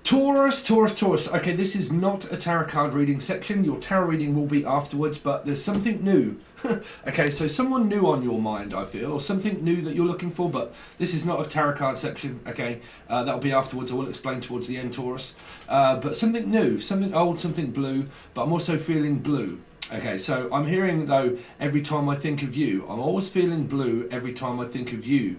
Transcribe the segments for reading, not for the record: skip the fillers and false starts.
Taurus, Taurus, Taurus. Okay, this is not a tarot card reading section. Your tarot reading will be afterwards, but there's something new. Okay, so someone new on your mind, I feel, or something new that you're looking for, but this is not a tarot card section. Okay, that'll be afterwards. I will explain towards the end, Taurus. But something new, something old, something blue, but I'm also feeling blue. Okay, so I'm hearing, though, every time I think of you. I'm always feeling blue every time I think of you.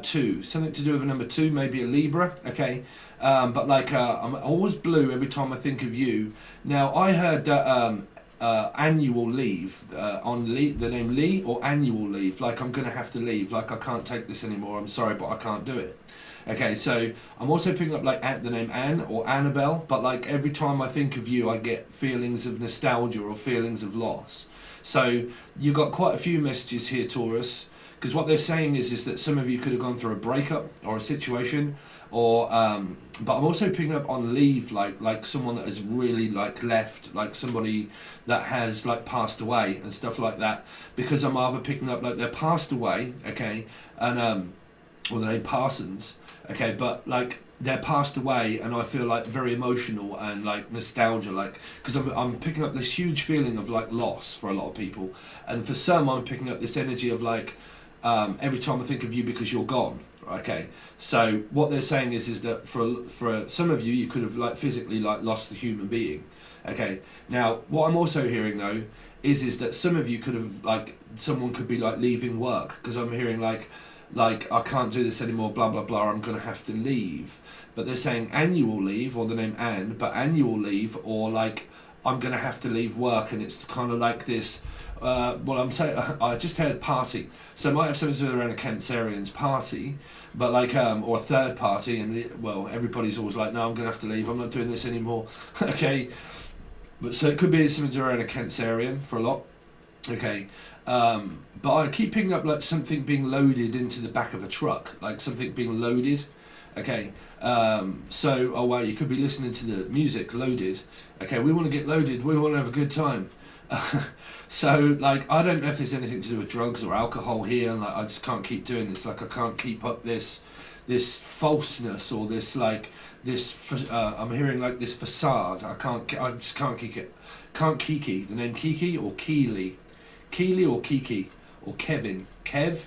Two, something to do with a number two, maybe a Libra, okay, but like I'm always blue every time I think of you. Now I heard that annual leave on the name Lee, or annual leave, like I'm gonna have to leave, like I can't take this anymore, I'm sorry but I can't do it. Okay, so I'm also picking up like the name Anne or Annabelle, but like every time I think of you I get feelings of nostalgia or feelings of loss. So you got quite a few messages here, Taurus. Because what they're saying is that some of you could have gone through a breakup or a situation, or but I'm also picking up on leave, like someone that has really like left, like somebody that has like passed away and stuff like that. Because I'm either picking up like they're passed away, okay, and or the name Parsons, okay, but like they're passed away, and I feel like very emotional and like nostalgia, like because I'm picking up this huge feeling of like loss for a lot of people, and for some I'm picking up this energy of like. Every time I think of you because you're gone. Okay, so what they're saying is that for some of you, you could have like physically like lost a human being. Okay, now what I'm also hearing though is that some of you could have like someone could be like leaving work, because I'm hearing like I can't do this anymore, blah blah blah, I'm gonna have to leave. But they're saying annual leave, or the name Anne, but annual leave, or like I'm gonna have to leave work, and it's kind of like this. Well, I'm saying I just heard party, so it might have something to do around a Cancerian's party, but like or a third party, and well, everybody's always like, no, I'm gonna have to leave, I'm not doing this anymore. Okay, but so it could be something to do around a Cancerian for a lot. Okay, but I keep picking up like something being loaded into the back of a truck, like something being loaded. Okay, so oh wow, you could be listening to the music loaded. Okay, we want to get loaded, we want to have a good time. So like I don't know if there's anything to do with drugs or alcohol here, and like I just can't keep doing this, like I can't keep up this falseness, or this like this I'm hearing like this facade. I just can't keep it. Can't Kiki, the name Kiki or Keely or Kiki or Kev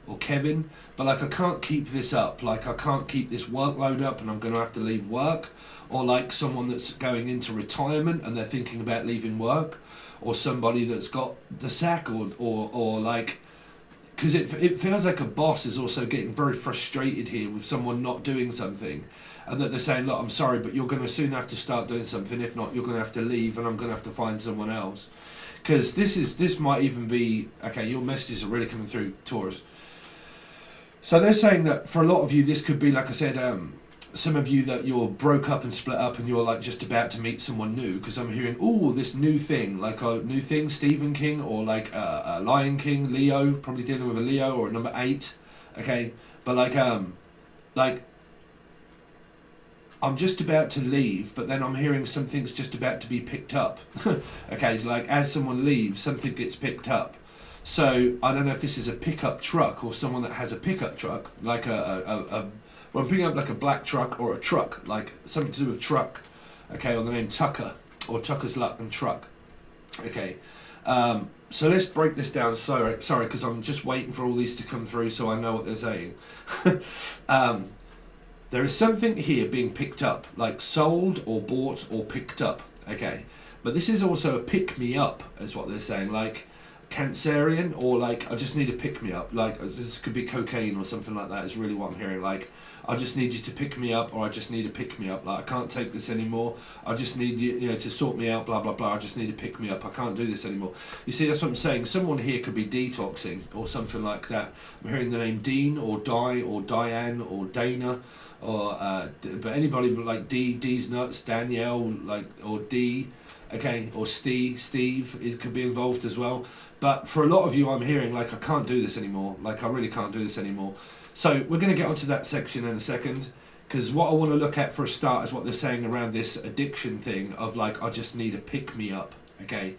or Kevin, but like I can't keep this up, like I can't keep this workload up, and I'm going to have to leave work. Or like someone that's going into retirement and they're thinking about leaving work, or somebody that's got the sack, or like, because it feels like a boss is also getting very frustrated here with someone not doing something, and that they're saying, look, I'm sorry, but you're going to soon have to start doing something, if not you're going to have to leave and I'm going to have to find someone else. Because this might even be, okay, your messages are really coming through, Taurus. So they're saying that for a lot of you this could be, like I said, some of you that you're broke up and split up and you're like just about to meet someone new, because I'm hearing, oh, this new thing, like a new thing, Stephen King, or like a Lion King, Leo, probably dealing with a Leo or a number 8, okay, but like I'm just about to leave, but then I'm hearing something's just about to be picked up. Okay, it's like as someone leaves, something gets picked up. So I don't know if this is a pickup truck or someone that has a pickup truck, like well, I'm picking up like a black truck or a truck, like something to do with truck, okay, or the name Tucker, or Tucker's Luck and Truck, okay. So let's break this down, sorry, because I'm just waiting for all these to come through so I know what they're saying. There is something here being picked up, like sold or bought or picked up, okay, but this is also a pick-me-up, is what they're saying, like Cancerian, or like I just need a pick-me-up, like this could be cocaine or something like that, is really what I'm hearing, like I just need you to pick me up, or I just need a pick-me-up, like I can't take this anymore, I just need you know, to sort me out, blah blah blah, I just need to pick me up, I can't do this anymore. You see, that's what I'm saying, someone here could be detoxing or something like that. I'm hearing the name Dean or Di or Diane or Dana, or but anybody like D's nuts, Danielle, like, or D, okay, or Steve it could be involved as well. But for a lot of you, I'm hearing like I can't do this anymore, like I really can't do this anymore. So we're going to get onto that section in a second, because what I want to look at for a start is what they're saying around this addiction thing of like I just need a pick me up, okay.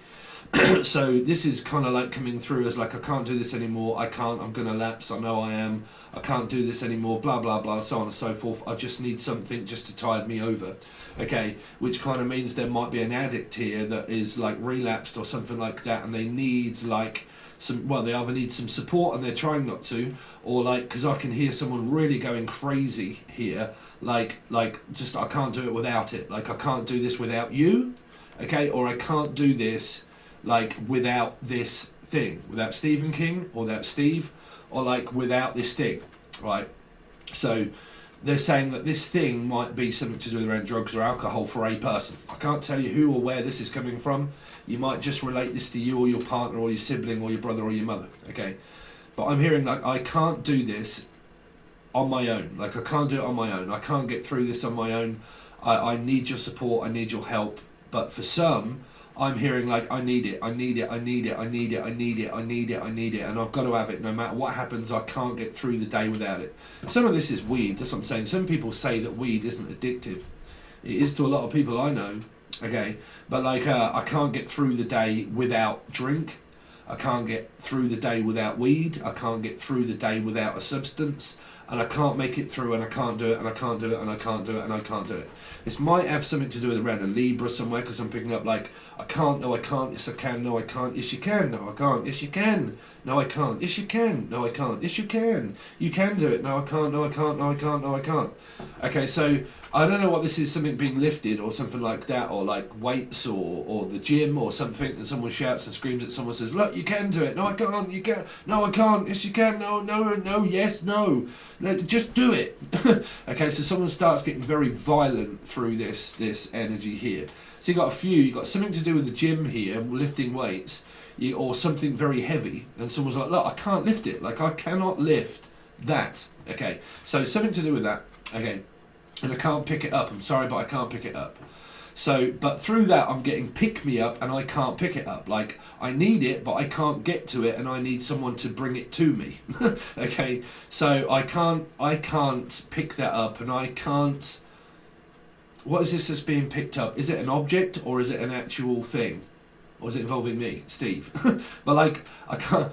So this is kind of like coming through as like, I can't do this anymore, I'm going to lapse, I know I am, I can't do this anymore, blah, blah, blah, so on and so forth. I just need something just to tide me over. Okay, which kind of means there might be an addict here that is like relapsed or something like that, and they need like they either need some support and they're trying not to, or like, because I can hear someone really going crazy here, like just, I can't do it without it, like I can't do this without you, okay, or I can't do this like without this thing, without Stephen King or without Steve, or like without this thing, right? So they're saying that this thing might be something to do around drugs or alcohol for a person. I can't tell you who or where this is coming from. You might just relate this to you or your partner or your sibling or your brother or your mother, okay? But I'm hearing like, I can't do this on my own. Like, I can't do it on my own. I can't get through this on my own. I need your support. I need your help. But for some, I'm hearing like, I need it, I need it, I need it, I need it, I need it, I need it, I need it, and I've got to have it. No matter what happens, I can't get through the day without it. Some of this is weed, that's what I'm saying. Some people say that weed isn't addictive. It is to a lot of people I know, okay? But like, I can't get through the day without drink. I can't get through the day without weed. I can't get through the day without a substance. And I can't make it through, and I can't do it, and I can't do it, and I can't do it, and I can't do it. This might have something to do with around a Libra somewhere, because I'm picking up like, I can't, no I can't, yes I can, no I can't, yes you can, no I can't, yes you can, no I can't, yes you can, no I can't, yes you can do it, no I can't, no I can't, no I can't, no I can't. Okay, so I don't know what this is, something being lifted or something like that, or like weights or the gym or something, and someone shouts and screams at someone, says, look, you can do it, no I can't, you can, no I can't, yes you can, no, no, no, yes, no, just do it. Okay, so someone starts getting very violent through this energy here. So you've got something to do with the gym here, lifting weights, or something very heavy, and someone's like, look, I can't lift it, like I cannot lift that. Okay, so something to do with that, okay, and I can't pick it up, I'm sorry, but I can't pick it up. So, but through that I'm getting pick me up, and I can't pick it up. Like, I need it, but I can't get to it, and I need someone to bring it to me. Okay, so I can't pick that up, and I can't. What is this that's being picked up? Is it an object, or is it an actual thing? Or is it involving me, Steve? But like, I can't,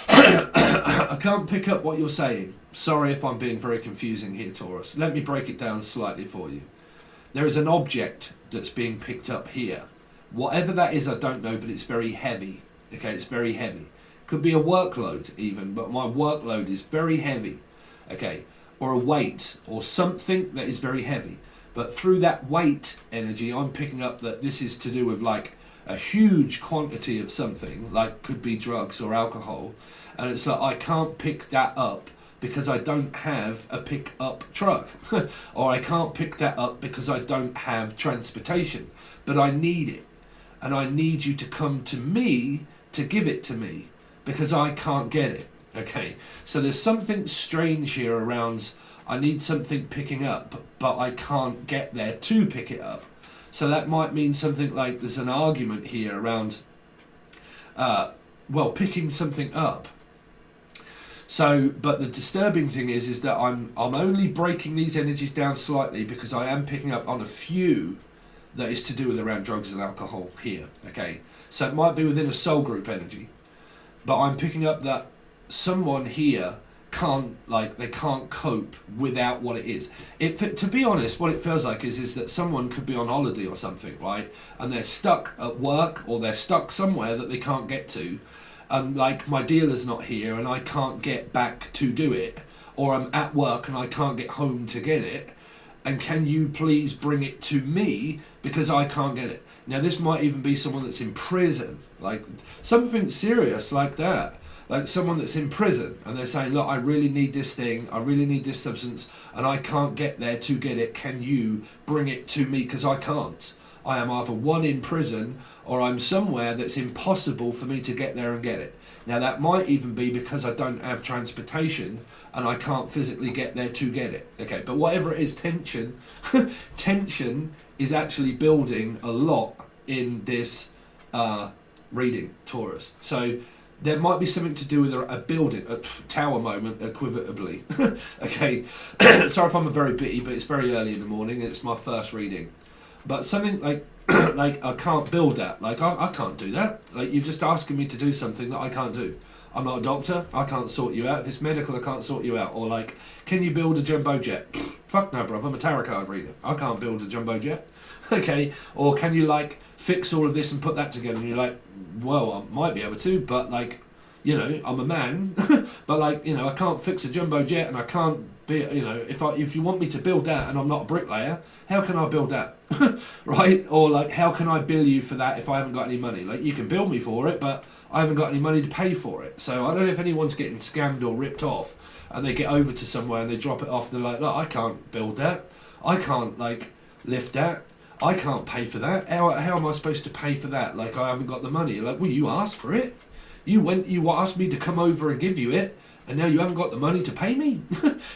I can't pick up what you're saying. Sorry if I'm being very confusing here, Taurus. Let me break it down slightly for you. There is an object that's being picked up here. Whatever that is, I don't know, but it's very heavy. Okay, it's very heavy. Could be a workload even, but my workload is very heavy. Okay, or a weight, or something that is very heavy. But through that weight energy, I'm picking up that this is to do with like a huge quantity of something, like could be drugs or alcohol. And it's like, I can't pick that up because I don't have a pick-up truck. Or I can't pick that up because I don't have transportation. But I need it. And I need you to come to me to give it to me, because I can't get it. Okay, so there's something strange here around, I need something picking up, but I can't get there to pick it up. So that might mean something like there's an argument here around, picking something up. So, but the disturbing thing is that I'm only breaking these energies down slightly, because I am picking up on a few that is to do with around drugs and alcohol here. Okay, so it might be within a soul group energy, but I'm picking up that someone here they can't cope without what it is. To be honest, what it feels like is that someone could be on holiday or something, right? And they're stuck at work, or they're stuck somewhere that they can't get to. And like, my dealer's not here and I can't get back to do it. Or I'm at work and I can't get home to get it. And can you please bring it to me because I can't get it? Now this might even be someone that's in prison, like something serious like that. Like someone that's in prison and they're saying, look, I really need this thing, I really need this substance, and I can't get there to get it. Can you bring it to me? Because I can't. I am either one, in prison, or I'm somewhere that's impossible for me to get there and get it. Now that might even be because I don't have transportation and I can't physically get there to get it. Okay, but whatever it is, tension, tension is actually building a lot in this reading, Taurus. So there might be something to do with a building, a tower moment, equivalently. Okay, sorry if I'm very bitty, but it's very early in the morning and it's my first reading. But something like like, I can't build that. Like, I can't do that. Like, you're just asking me to do something that I can't do. I'm not a doctor, I can't sort you out. If it's medical, I can't sort you out. Or like, can you build a jumbo jet? Fuck no, bruv, I'm a tarot card reader. I can't build a jumbo jet. Okay, or can you like fix all of this and put that together? And you're like, well, I might be able to, but like, you know, I'm a man, but like, you know, I can't fix a jumbo jet, and I can't be, you know, if you want me to build that and I'm not a bricklayer, how can I build that? Right? Or like, how can I bill you for that if I haven't got any money? Like, you can bill me for it, but I haven't got any money to pay for it. So I don't know if anyone's getting scammed or ripped off, and they get over to somewhere and they drop it off and they're like, look, I can't build that, I can't like lift that, I can't pay for that, how am I supposed to pay for that? Like, I haven't got the money. Like, well, you asked for it, you asked me to come over and give you it, and now you haven't got the money to pay me.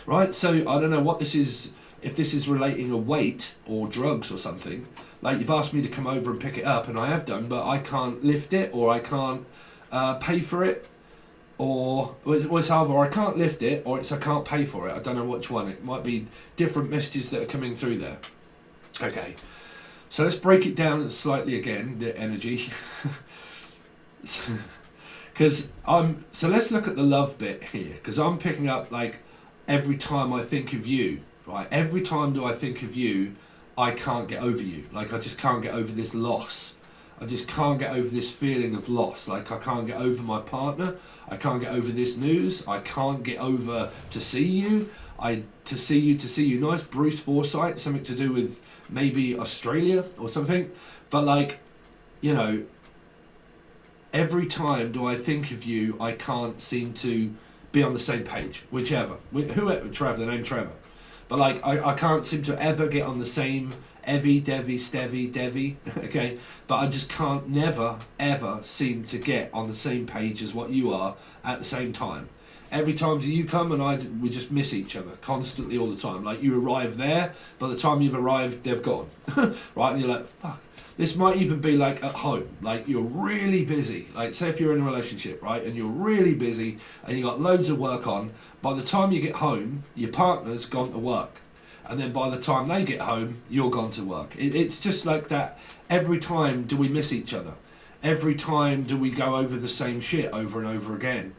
Right? So I don't know what this is, if this is relating a weight or drugs or something. Like, you've asked me to come over and pick it up, and I have done, but I can't lift it, or I can't pay for it, or it's either I can't lift it or it's I can't pay for it. I don't know which one. It might be different messages that are coming through there. Okay, so let's break it down slightly again, the energy. Because so let's look at the love bit here, because I'm picking up like every time I think of you, right? Every time do I think of you, I can't get over you. Like, I just can't get over this loss. I just can't get over this feeling of loss. Like, I can't get over my partner. I can't get over this news. I can't get over to see you. To see you. Nice, Bruce Forsyth, something to do with maybe Australia or something. But like, you know, every time do I think of you, I can't seem to be on the same page. Whoever, Trevor, the name Trevor. But like, I can't seem to ever get on the same Evie, Devi, Stevie, Devi, okay? But I just can't never, ever seem to get on the same page as what you are at the same time. Every time you come and we just miss each other constantly all the time. Like, you arrive there, by the time you've arrived, they've gone. Right? And you're like, fuck. This might even be like at home. Like, you're really busy. Like, say if you're in a relationship, right? And you're really busy and you got loads of work on. By the time you get home, your partner's gone to work. And then by the time they get home, you're gone to work. It's just like that. Every time do we miss each other. Every time do we go over the same shit over and over again.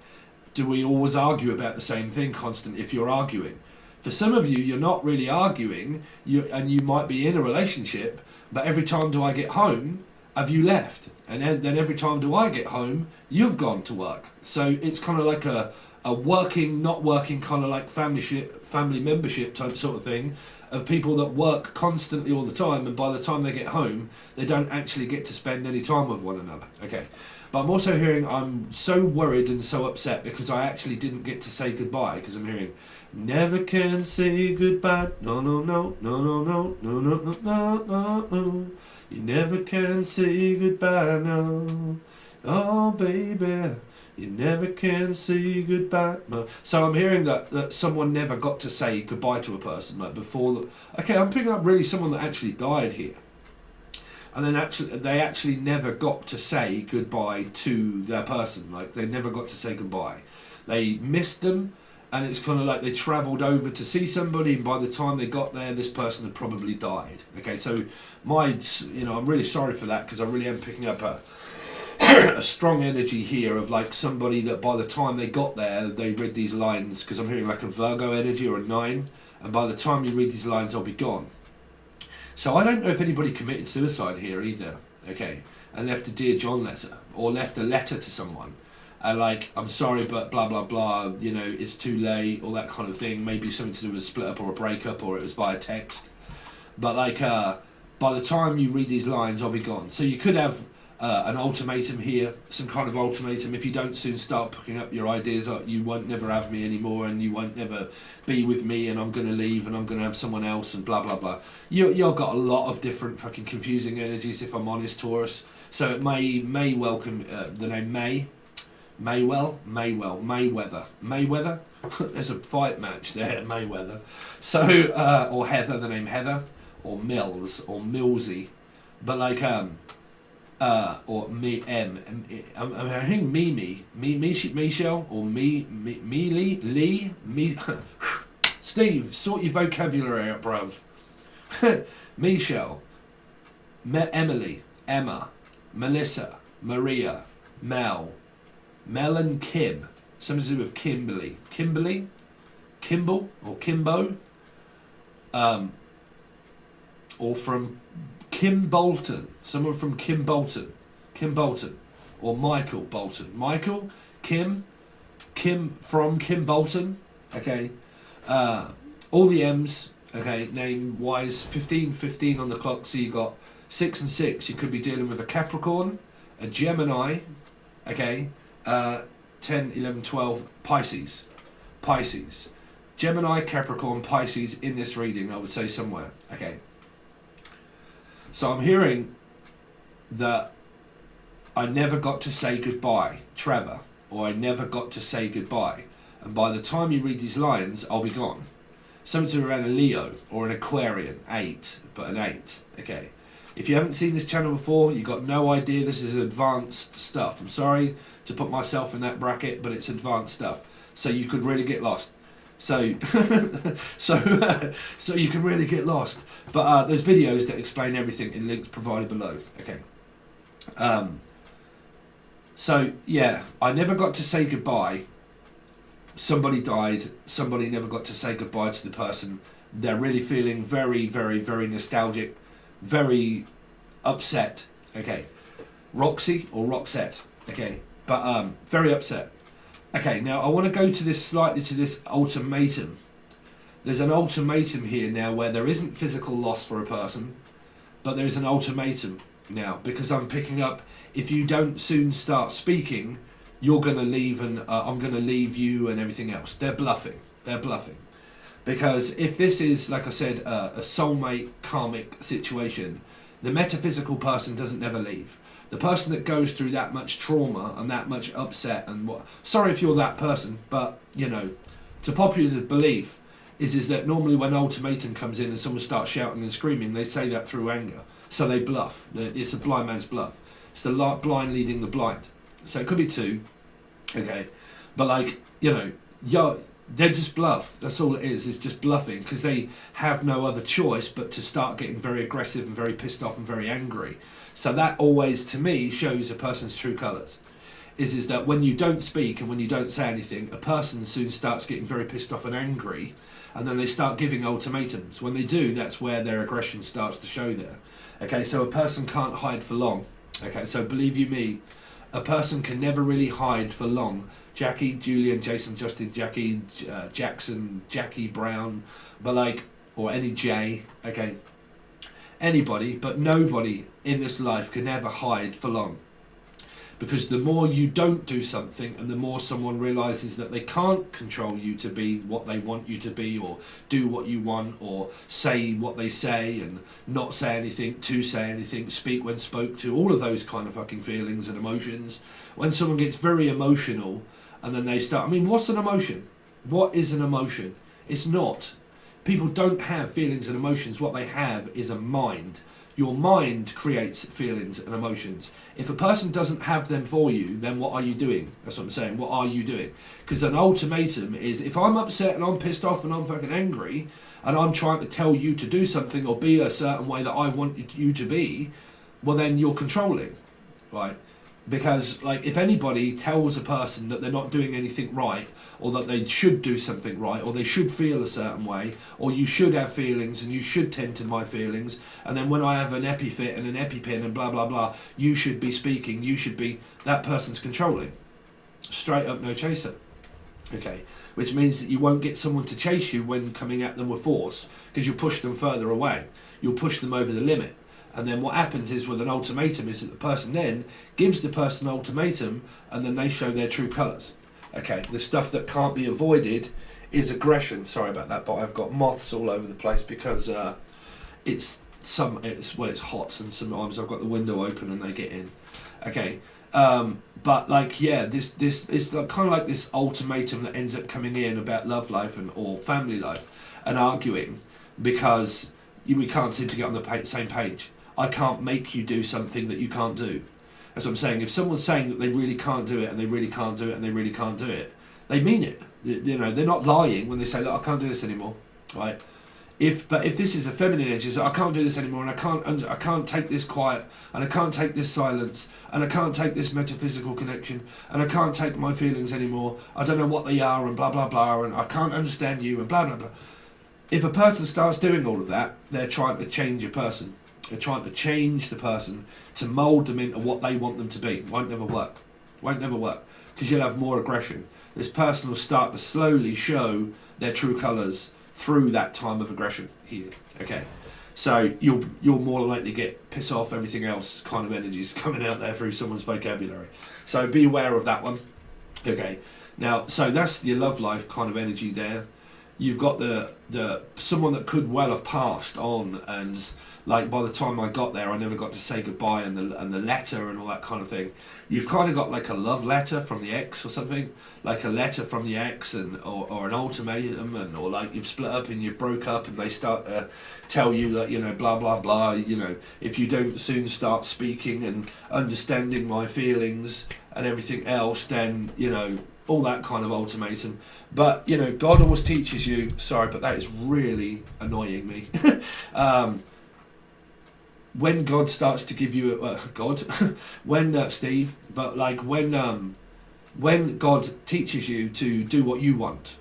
Do we always argue about the same thing constantly if you're arguing? For some of you, you're not really arguing, and you might be in a relationship, but every time do I get home, have you left? And then every time do I get home, you've gone to work. So it's kind of like a working, not working, kind of like family membership type sort of thing, of people that work constantly all the time, and by the time they get home, they don't actually get to spend any time with one another. Okay. But I'm also hearing, I'm so worried and so upset because I actually didn't get to say goodbye, because I'm hearing, never can say goodbye, no, no, no, no, no, no, no, no, no, no, no, no. You never can say goodbye, no, oh baby, you never can say goodbye, no. So I'm hearing that someone never got to say goodbye to a person, like before. Okay, I'm picking up really someone that actually died here. And then they actually never got to say goodbye to their person. Like, they never got to say goodbye. They missed them, and it's kind of like they travelled over to see somebody, and by the time they got there, this person had probably died. Okay, so I'm really sorry for that, because I really am picking up a strong energy here of like somebody that by the time they got there, they read these lines, because I'm hearing like a Virgo energy or a 9, and by the time you read these lines, I'll be gone. So I don't know if anybody committed suicide here either, okay, and left a Dear John letter, or left a letter to someone, and like, I'm sorry, but blah, blah, blah, you know, it's too late, all that kind of thing, maybe something to do with a split up or a breakup, or it was via text. But like, by the time you read these lines, I'll be gone. So you could have an ultimatum here, some kind of ultimatum. If you don't soon start picking up your ideas, you won't never have me anymore, and you won't never be with me, and I'm going to leave, and I'm going to have someone else, and blah, blah, blah. You've got a lot of different fucking confusing energies, if I'm honest, Taurus. So it may welcome the name Mayweather. There's a fight match there, Mayweather. So, or Heather, the name Heather, or Mills, or Millsy. But like, or me, I'm hearing Michelle, or Lee. Steve, sort your vocabulary out, bruv. Michelle, Emily, Emma, Melissa, Maria, Mel and Kim. Something to do with Kimberly. Kimball or Kimbo. Or from Kim Bolton. Someone from Kim Bolton. Or Michael Bolton. Michael, Kim from Kim Bolton. Okay. All the M's. Okay. Name wise 15 on the clock. So you got 6 and 6. You could be dealing with a Capricorn, a Gemini. Okay. 10, 11, 12. Pisces. Gemini, Capricorn, Pisces in this reading, I would say somewhere. Okay. So I'm hearing that I never got to say goodbye, Trevor, or I never got to say goodbye. And by the time you read these lines, I'll be gone. Something to around a Leo or an Aquarian, 8, but an 8. Okay. If you haven't seen this channel before, you've got no idea. This is advanced stuff. I'm sorry to put myself in that bracket, but it's advanced stuff. So you could really get lost. So you can really get lost. But there's videos that explain everything in links provided below. Okay. So yeah, I never got to say goodbye. Somebody died. Somebody never got to say goodbye to the person. They're really feeling very, very, very nostalgic, very upset. Okay. Roxy or Roxette. Okay. But very upset. Okay, now I want to go to this ultimatum. There's an ultimatum here now where there isn't physical loss for a person, but there's an ultimatum now because I'm picking up, if you don't soon start speaking, you're going to leave and I'm going to leave you and everything else. They're bluffing. Because if this is, like I said, a soulmate karmic situation, the metaphysical person doesn't never leave. The person that goes through that much trauma and that much upset and what... Sorry if you're that person, but, you know, to popular belief is that normally when ultimatum comes in and someone starts shouting and screaming, they say that through anger. So they bluff. It's a blind man's bluff. It's the blind leading the blind. So it could be 2. Okay. But, like, you know, they're just bluff. That's all it is. It's just bluffing because they have no other choice but to start getting very aggressive and very pissed off and very angry. So that always, to me, shows a person's true colours. Is that when you don't speak and when you don't say anything, a person soon starts getting very pissed off and angry, and then they start giving ultimatums. When they do, that's where their aggression starts to show there. Okay, so a person can't hide for long. Okay, so believe you me, a person can never really hide for long. Jackie, Julian, Jason, Justin, Jackie, Jackson, Jackie Brown, but like, or any J, okay, anybody, but nobody in this life can ever hide for long. Because the more you don't do something and the more someone realises that they can't control you to be what they want you to be, or do what you want, or say what they say and not say anything, to say anything, speak when spoke to, all of those kind of fucking feelings and emotions. When someone gets very emotional and then they start, I mean, what's an emotion? What is an emotion? It's not. People don't have feelings and emotions. What they have is a mind. Your mind creates feelings and emotions. If a person doesn't have them for you, then what are you doing? That's what I'm saying. What are you doing? Because an ultimatum is, if I'm upset and I'm pissed off and I'm fucking angry and I'm trying to tell you to do something or be a certain way that I want you to be, well then you're controlling, right? Because, like, if anybody tells a person that they're not doing anything right, or that they should do something right, or they should feel a certain way, or you should have feelings and you should tend to my feelings, and then when I have an epiphyt and an EpiPen and blah blah blah, you should be speaking, you should be, that person's controlling. Straight up, no chaser. Okay, which means that you won't get someone to chase you when coming at them with force, because you'll push them further away. You'll push them over the limit. And then what happens is with an ultimatum is that the person then gives the person an ultimatum and then they show their true colours. Okay, the stuff that can't be avoided is aggression. Sorry about that, but I've got moths all over the place because it's hot and sometimes I've got the window open and they get in. Okay, but like, yeah, this it's like, kind of like this ultimatum that ends up coming in about love life and or family life and arguing because we can't seem to get on the same page. I can't make you do something that you can't do. As I'm saying, if someone's saying that they really can't do it and they really can't do it and they really can't do it, they mean it. You know, they're not lying when they say, look, I can't do this anymore, right? But if this is a feminine energy, so I can't do this anymore, and I can't take this quiet, and I can't take this silence, and I can't take this metaphysical connection, and I can't take my feelings anymore. I don't know what they are, and blah blah blah, and I can't understand you, and blah blah blah. If a person starts doing all of that, they're trying to change a person. They're trying to change the person to mould them into what they want them to be. Won't never work. Won't never work, because you'll have more aggression. This person will start to slowly show their true colours through that time of aggression here. Okay, so you're more likely to get piss off, everything else kind of energies coming out there through someone's vocabulary. So be aware of that one. Okay, now so that's your love life kind of energy there. You've got the someone that could well have passed on, and like by the time I got there I never got to say goodbye, and the letter and all that kind of thing. You've kind of got like a love letter from the ex or something, like a letter from the ex, and or an ultimatum, and or like you've split up and you've broke up and they start to tell you that, you know, blah blah blah, you know, if you don't soon start speaking and understanding my feelings and everything else, then, you know, all that kind of ultimatum. But, you know, God always teaches you, sorry, but that is really annoying me. When God starts to give you Steve, but like when God teaches you to do what you want,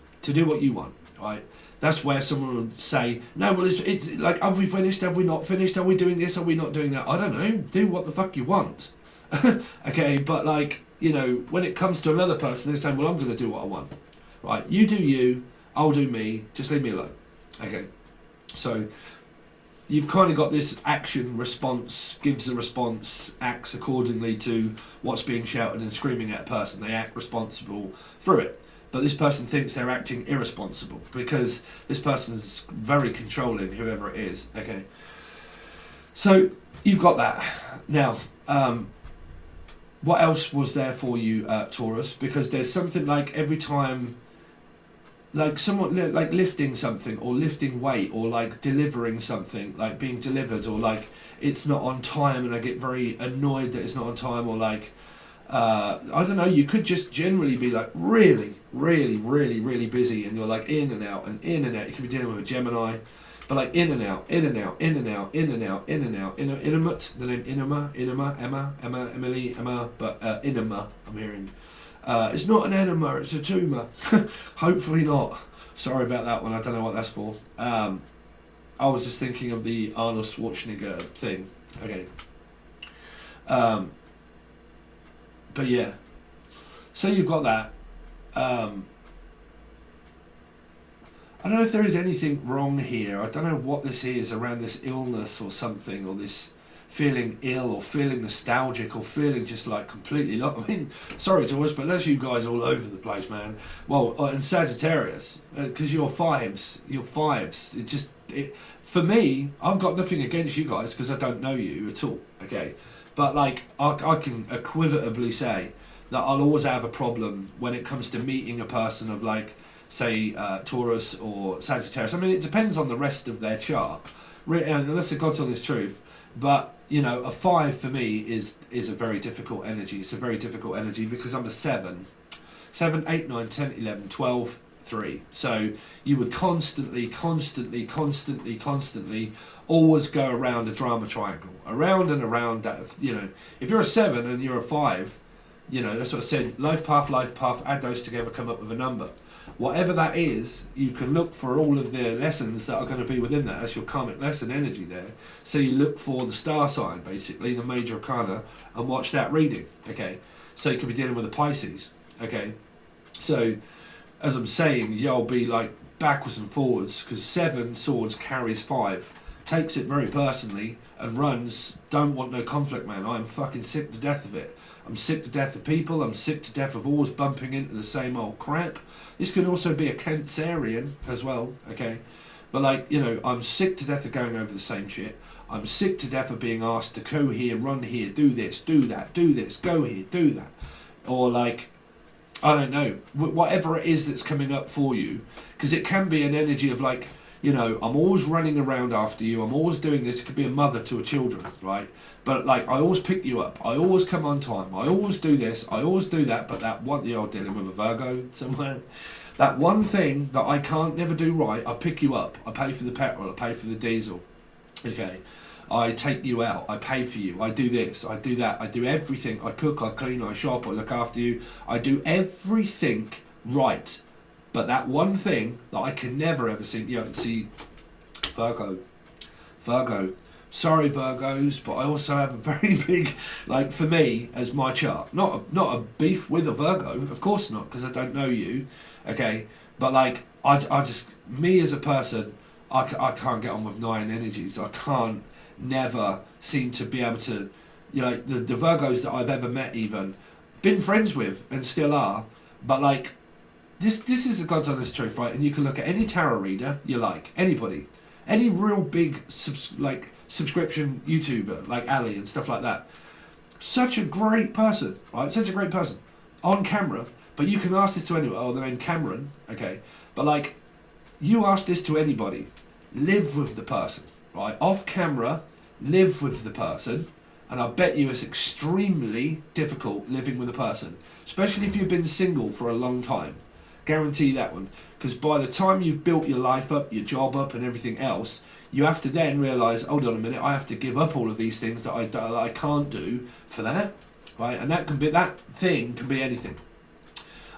right? That's where someone would say, no, well, it's like, have we finished? Have we not finished? Are we doing this? Are we not doing that? I don't know. Do what the fuck you want. Okay, but like, you know, when it comes to another person, they're saying, well, I'm going to do what I want. Right? You do you, I'll do me, just leave me alone. Okay, so you've kind of got this action response, gives a response, acts accordingly to what's being shouted and screaming at a person. They act responsible through it. But this person thinks they're acting irresponsible because this person's very controlling, whoever it is. Okay, so you've got that. Now, what else was there for you, Taurus? Because there's something like every time, like someone like lifting something or lifting weight or like delivering something, like being delivered, or like it's not on time and I get very annoyed that it's not on time, or like I don't know, you could just generally be like really busy and you're like in and out and in and out. You could be dealing with a Gemini, but like in and out, in and out, in and out, in and out, in and out, intimate, the name Emma, Emily, Emma, but Inema, I'm hearing. It's not an enema, it's a tumour. Hopefully not. Sorry about that one, I don't know what that's for. I was just thinking of the Arnold Schwarzenegger thing. Okay. But yeah. So you've got that. I don't know if there is anything wrong here. I don't know what this is around this illness or something, or this feeling ill or feeling nostalgic or feeling just like completely I mean, sorry to us, but that's you guys all over the place, man. Well, and Sagittarius, because you're fives. For me, I've got nothing against you guys because I don't know you at all, okay? But like, I can equivocably say that I'll always have a problem when it comes to meeting a person of like, say, Taurus or Sagittarius. I mean, it depends on the rest of their chart, and that's the God's honest truth. But, you know, a 5 for me is a very difficult energy. It's a very difficult energy because I'm a 7, 8, 9, 10, 11, 12, 3. So you would constantly always go around a drama triangle, around and around that. You know, if you're a 7 and you're a 5, you know, that's what I said, life path, add those together, come up with a number. Whatever that is, you can look for all of the lessons that are going to be within that. That's your karmic lesson energy there. So you look for the star sign, basically, the major arcana, and watch that reading, okay? So you could be dealing with a Pisces, okay? So, as I'm saying, you'll be like backwards and forwards, because 7 swords carries 5, takes it very personally, and runs, don't want no conflict, man. I'm fucking sick to death of it. I'm sick to death of people. I'm sick to death of always bumping into the same old crap. This could also be a Cancerian as well, okay? But like, you know, I'm sick to death of going over the same shit. I'm sick to death of being asked to go here, run here, do this, do that, do this, go here, do that. Or like, I don't know, whatever it is that's coming up for you. Because it can be an energy of like, you know, I'm always running around after you. I'm always doing this. It could be a mother to a children, right? But like, I always pick you up. I always come on time. I always do this. I always do that. But that one, the old dealing with a Virgo somewhere. That one thing that I can't never do right, I pick you up. I pay for the petrol, I pay for the diesel. Okay. I take you out, I pay for you, I do this, I do that, I do everything. I cook, I clean, I shop, I look after you. I do everything right. But that one thing that I can never ever see, see Virgo. Sorry Virgos, but I also have a very big, like for me, as my chart. Not a beef with a Virgo, of course not, because I don't know you, okay? But like, I just, me as a person, I can't get on with 9 energies. I can't never seem to be able to, the Virgos that I've ever met even, been friends with and still are, but like, this is the God's honest truth, right? And you can look at any tarot reader you like, anybody, any real big subscription YouTuber like Ali and stuff like that. Such a great person, right? Such a great person on camera. But you can ask this to anyone. Oh, their name Cameron, okay? But like, you ask this to anybody, live with the person, right? Off camera, live with the person, and I bet you it's extremely difficult living with a person, especially if you've been single for a long time. Guarantee that one. Because by the time you've built your life up, your job up, and everything else, you have to then realise, hold on a minute, I have to give up all of these things that I can't do for that, right? And that thing can be anything.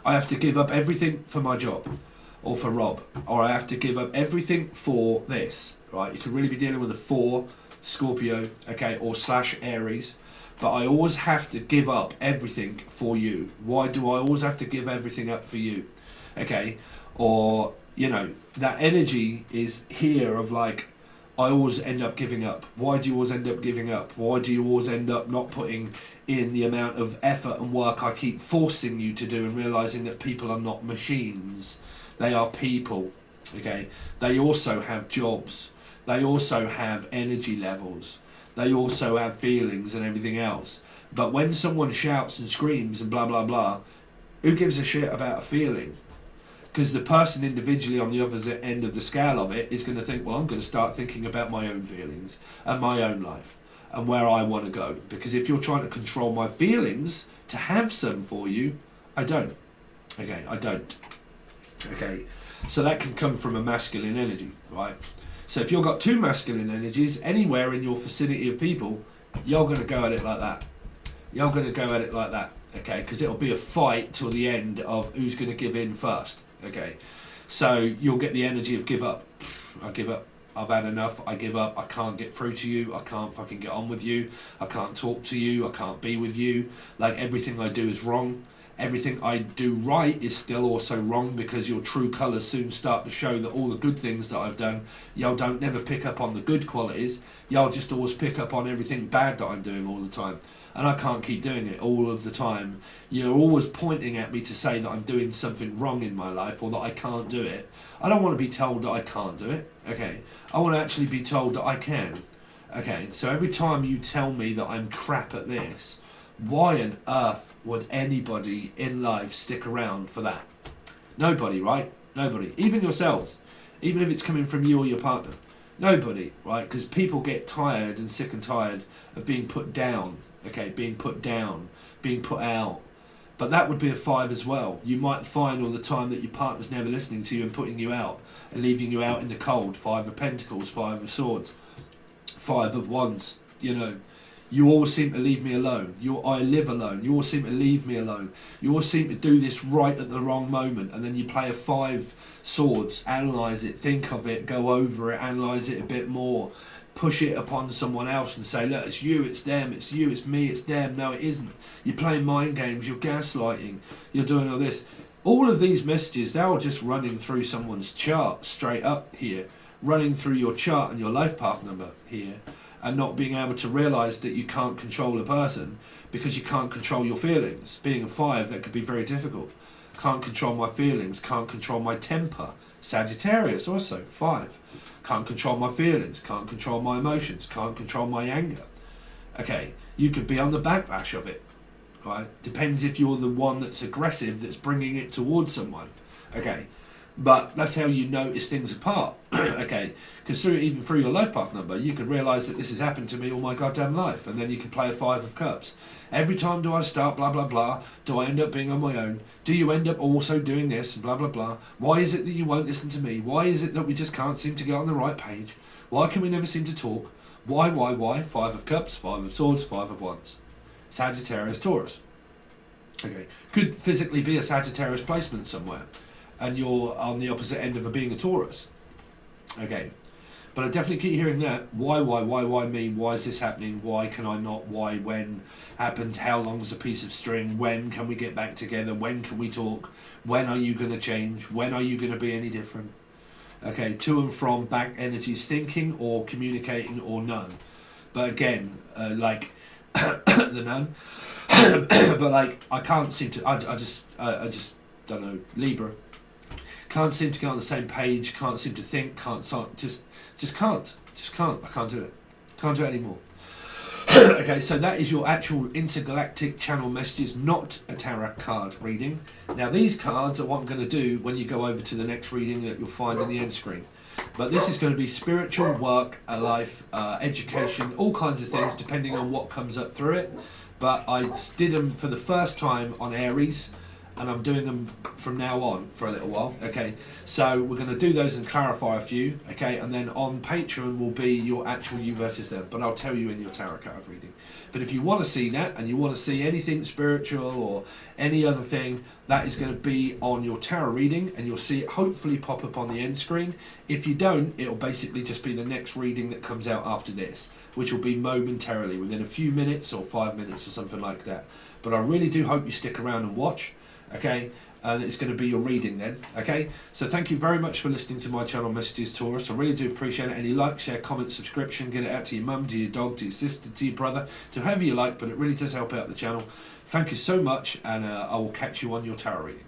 I have to give up everything for my job, or for Rob, or I have to give up everything for this, right? You could really be dealing with a 4, Scorpio, okay, or / Aries, but I always have to give up everything for you. Why do I always have to give everything up for you? Okay, or, that energy is here of like, I always end up giving up. Why do you always end up giving up? Why do you always end up not putting in the amount of effort and work I keep forcing you to do, and realising that people are not machines? They are people, okay? They also have jobs. They also have energy levels. They also have feelings and everything else. But when someone shouts and screams and blah, blah, blah, who gives a shit about a feeling? Because the person individually on the other end of the scale of it is going to think, well, I'm going to start thinking about my own feelings and my own life and where I want to go. Because if you're trying to control my feelings to have some for you, I don't. Okay, I don't. Okay, so that can come from a masculine energy, right? So if you've got 2 masculine energies anywhere in your vicinity of people, you're going to go at it like that. You're going to go at it like that, okay? Because it'll be a fight till the end of who's going to give in first, okay? So you'll get the energy of give up. I give up. I've had enough. I give up. I can't get through to you. I can't fucking get on with you. I can't talk to you. I can't be with you. Like, everything I do is wrong. Everything I do right is still also wrong, because your true colours soon start to show that all the good things that I've done, y'all don't never pick up on the good qualities. Y'all just always pick up on everything bad that I'm doing all the time. And I can't keep doing it all of the time. You're always pointing at me to say that I'm doing something wrong in my life, or that I can't do it. I don't want to be told that I can't do it, okay? I want to actually be told that I can, okay? So every time you tell me that I'm crap at this, why on earth would anybody in life stick around for that? Nobody, right? Nobody. Even yourselves. Even if it's coming from you or your partner. Nobody, right? Because people get tired and sick and tired of being put down. Okay, being put down, being put out. But that would be a 5 as well. You might find all the time that your partner's never listening to you and putting you out and leaving you out in the cold. 5 of Pentacles, 5 of Swords, 5 of Wands, You always seem to leave me alone. I live alone. You always seem to leave me alone. You always seem to do this right at the wrong moment. And then you play a 5 swords, analyse it, think of it, go over it, analyse it a bit more, push it upon someone else and say, look, it's you, it's them, it's you, it's me, it's them. No, it isn't. You're playing mind games, you're gaslighting, you're doing all this. All of these messages, they're all just running through someone's chart straight up here, running through your chart and your life path number here. And not being able to realise that you can't control a person because you can't control your feelings. Being a 5, that could be very difficult. Can't control my feelings, can't control my temper. Sagittarius also, 5. Can't control my feelings, can't control my emotions, can't control my anger. Okay, you could be on the backlash of it, right? Depends if you're the one that's aggressive, that's bringing it towards someone. Okay, But that's how you notice things apart. Okay, because even through your life path number, you could realise that this has happened to me all my goddamn life, and then you can play a 5 of cups. Every time do I start blah blah blah, do I end up being on my own? Do you end up also doing this, blah blah blah? Why is it that you won't listen to me? Why is it that we just can't seem to get on the right page? Why can we never seem to talk? Why? 5 of cups, 5 of swords, 5 of wands. Sagittarius, Taurus. Okay, could physically be a Sagittarius placement somewhere, and you're on the opposite end of being a Taurus. Okay, but I definitely keep hearing that. Why me? Why is this happening? Why can I not? Why, when happens? How long is a piece of string? When can we get back together? When can we talk? When are you going to change? When are you going to be any different? Okay, to and from, back energies, thinking or communicating or none. But again, like the none. But like, I can't seem to, I just don't know, Libra. Can't seem to get on the same page, can't seem to think, just can't. I can't do it. Can't do it anymore. Okay, so that is your actual intergalactic channel messages, not a tarot card reading. Now these cards are what I'm going to do when you go over to the next reading that you'll find in the end screen. But this is going to be spiritual, work, life, education, all kinds of things depending on what comes up through it. But I did them for the first time on Aries, and I'm doing them from now on for a little while. Okay, so we're going to do those and clarify a few. Okay, and then on Patreon will be your actual you versus them, but I'll tell you in your tarot card reading. But if you want to see that, and you want to see anything spiritual or any other thing, that is going to be on your tarot reading, and you'll see it hopefully pop up on the end screen. If you don't, it'll basically just be the next reading that comes out after this, which will be momentarily, within a few minutes or 5 minutes or something like that. But I really do hope you stick around and watch. Okay, and it's going to be your reading then. Okay, so thank you very much for listening to my channel messages, Taurus. I really do appreciate it. Any like, share, comment, subscription, get it out to your mum, to your dog, to your sister, to your brother, to whoever you like, but it really does help out the channel. Thank you so much, and I will catch you on your tarot reading.